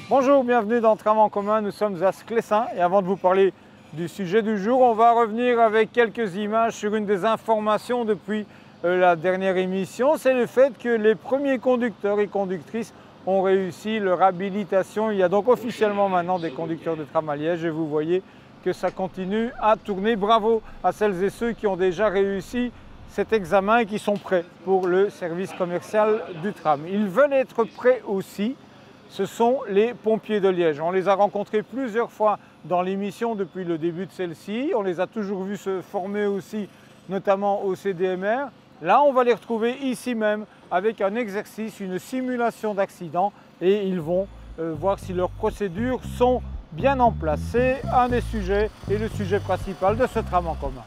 Bonjour, bienvenue dans Tram en commun, nous sommes à Sclessin et avant de vous parler du sujet du jour, on va revenir avec quelques images sur une des informations depuis la dernière émission. C'est le fait que les premiers conducteurs et conductrices ont réussi leur habilitation. Il y a donc officiellement maintenant des conducteurs de tram à Liège et vous voyez que ça continue à tourner. Bravo à celles et ceux qui ont déjà réussi cet examen et qui sont prêts pour le service commercial du tram. Ils veulent être prêts aussi. Ce sont les pompiers de Liège. On les a rencontrés plusieurs fois dans l'émission depuis le début de celle-ci. On les a toujours vus se former aussi, notamment au CDMR. Là, on va les retrouver ici même avec un exercice, une simulation d'accident et ils vont voir si leurs procédures sont bien en place. C'est un des sujets et le sujet principal de ce tram en commun.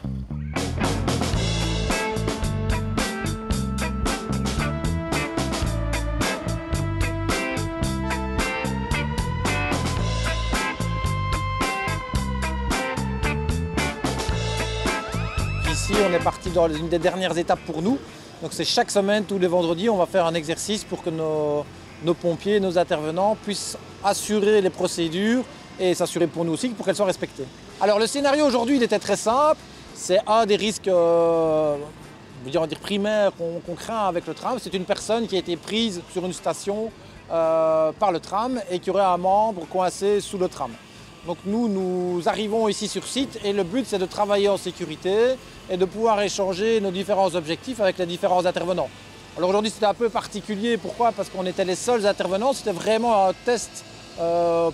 Ici, on est parti dans une des dernières étapes pour nous. Donc c'est chaque semaine, tous les vendredis, on va faire un exercice pour que nos pompiers, nos intervenants puissent assurer les procédures et s'assurer pour nous aussi pour qu'elles soient respectées. Alors le scénario aujourd'hui, il était très simple. C'est un des risques primaires qu'on craint avec le tram. C'est une personne qui a été prise sur une station par le tram et qui aurait un membre coincé sous le tram. Donc nous arrivons ici sur site et le but c'est de travailler en sécurité et de pouvoir échanger nos différents objectifs avec les différents intervenants. Alors aujourd'hui c'était un peu particulier, pourquoi? Parce qu'on était les seuls intervenants, c'était vraiment un test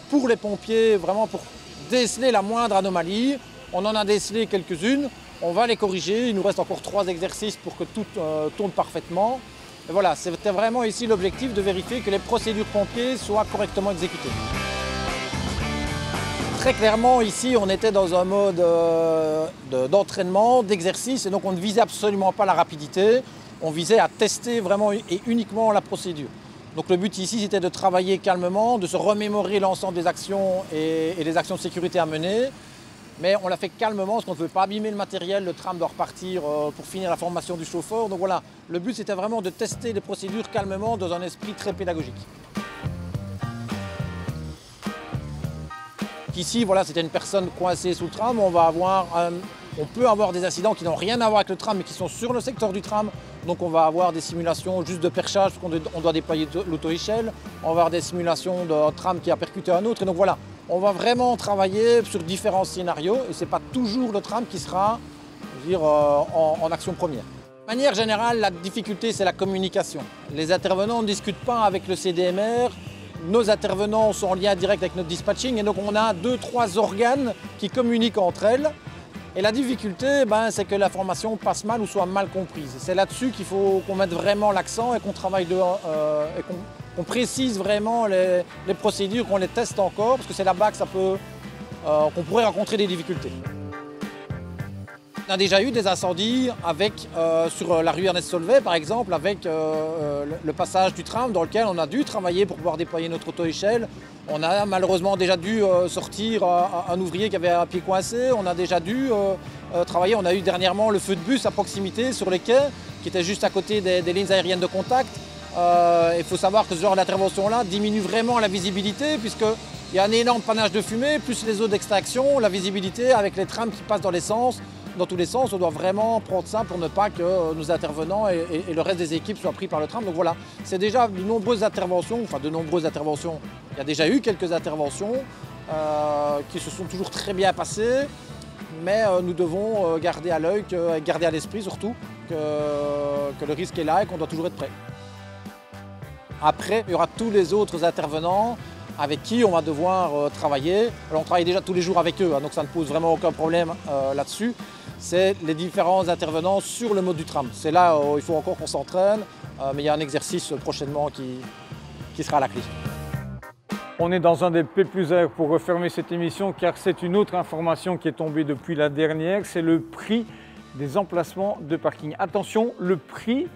pour les pompiers, vraiment pour déceler la moindre anomalie. On en a décelé quelques-unes, on va les corriger, il nous reste encore 3 exercices pour que tout tourne parfaitement. Et voilà, c'était vraiment ici l'objectif de vérifier que les procédures pompiers soient correctement exécutées. Très clairement, ici, on était dans un mode d'entraînement, d'exercice, et donc on ne visait absolument pas la rapidité, on visait à tester vraiment et uniquement la procédure. Donc le but ici, c'était de travailler calmement, de se remémorer l'ensemble des actions et des actions de sécurité à mener, mais on l'a fait calmement parce qu'on ne veut pas abîmer le matériel, le tram doit repartir pour finir la formation du chauffeur. Donc voilà, le but c'était vraiment de tester les procédures calmement dans un esprit très pédagogique. Ici, voilà, c'était une personne coincée sous le tram. On peut avoir des accidents qui n'ont rien à voir avec le tram, mais qui sont sur le secteur du tram. Donc on va avoir des simulations juste de perchage, parce qu'on doit déployer l'auto-échelle. On va avoir des simulations d'un tram qui a percuté un autre. Et donc voilà, on va vraiment travailler sur différents scénarios. Et ce n'est pas toujours le tram qui sera, en action première. De manière générale, la difficulté, c'est la communication. Les intervenants ne discutent pas avec le CDMR. Nos intervenants sont en lien direct avec notre dispatching et donc on a 2-3 organes qui communiquent entre elles. Et la difficulté, c'est que l'information passe mal ou soit mal comprise. C'est là-dessus qu'il faut qu'on mette vraiment l'accent et qu'on travaille et qu'on précise vraiment les procédures, qu'on les teste encore, parce que c'est là-bas que qu'on pourrait rencontrer des difficultés. On a déjà eu des incendies sur la rue Ernest Solvay, par exemple, avec le passage du tram dans lequel on a dû travailler pour pouvoir déployer notre auto-échelle. On a malheureusement déjà dû sortir un ouvrier qui avait un pied coincé. On a déjà dû travailler. On a eu dernièrement le feu de bus à proximité sur les quais, qui était juste à côté des lignes aériennes de contact. Il faut savoir que ce genre d'intervention-là diminue vraiment la visibilité, puisqu'il y a un énorme panache de fumée, plus les eaux d'extraction, la visibilité avec les trams qui passent dans tous les sens, on doit vraiment prendre ça pour ne pas que nos intervenants et le reste des équipes soient pris par le tram. Donc voilà, c'est déjà de nombreuses interventions, il y a déjà eu quelques interventions qui se sont toujours très bien passées, mais nous devons garder à l'œil, garder à l'esprit surtout que le risque est là et qu'on doit toujours être prêt. Après, il y aura tous les autres intervenants avec qui on va devoir travailler. Alors on travaille déjà tous les jours avec eux, donc ça ne pose vraiment aucun problème là-dessus. C'est les différents intervenants sur le mode du tram. C'est là où il faut encore qu'on s'entraîne, mais il y a un exercice prochainement qui sera à la clé. On est dans un des P+R pour refermer cette émission car c'est une autre information qui est tombée depuis la dernière, c'est le prix des emplacements de parking. Attention, le prix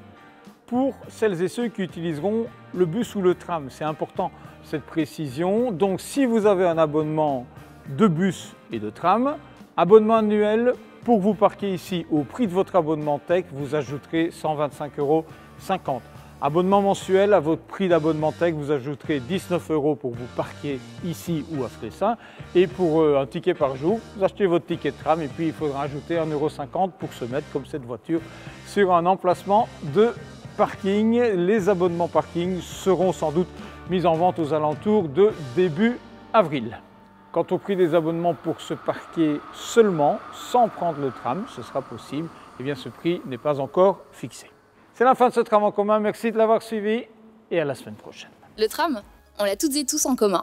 pour celles et ceux qui utiliseront le bus ou le tram. C'est important cette précision. Donc si vous avez un abonnement de bus et de tram, abonnement annuel, pour vous parquer ici au prix de votre abonnement tech, vous ajouterez 125,50 €. Abonnement mensuel, à votre prix d'abonnement tech, vous ajouterez 19 € pour vous parquer ici ou à Flessin. Et pour un ticket par jour, vous achetez votre ticket de tram et puis il faudra ajouter 1,50 € pour se mettre comme cette voiture sur un emplacement de parking. Les abonnements parking seront sans doute mis en vente aux alentours de début avril. Quant au prix des abonnements pour se parquer seulement, sans prendre le tram, ce sera possible, eh bien ce prix n'est pas encore fixé. C'est la fin de ce tram en commun, merci de l'avoir suivi et à la semaine prochaine. Le tram, on l'a toutes et tous en commun.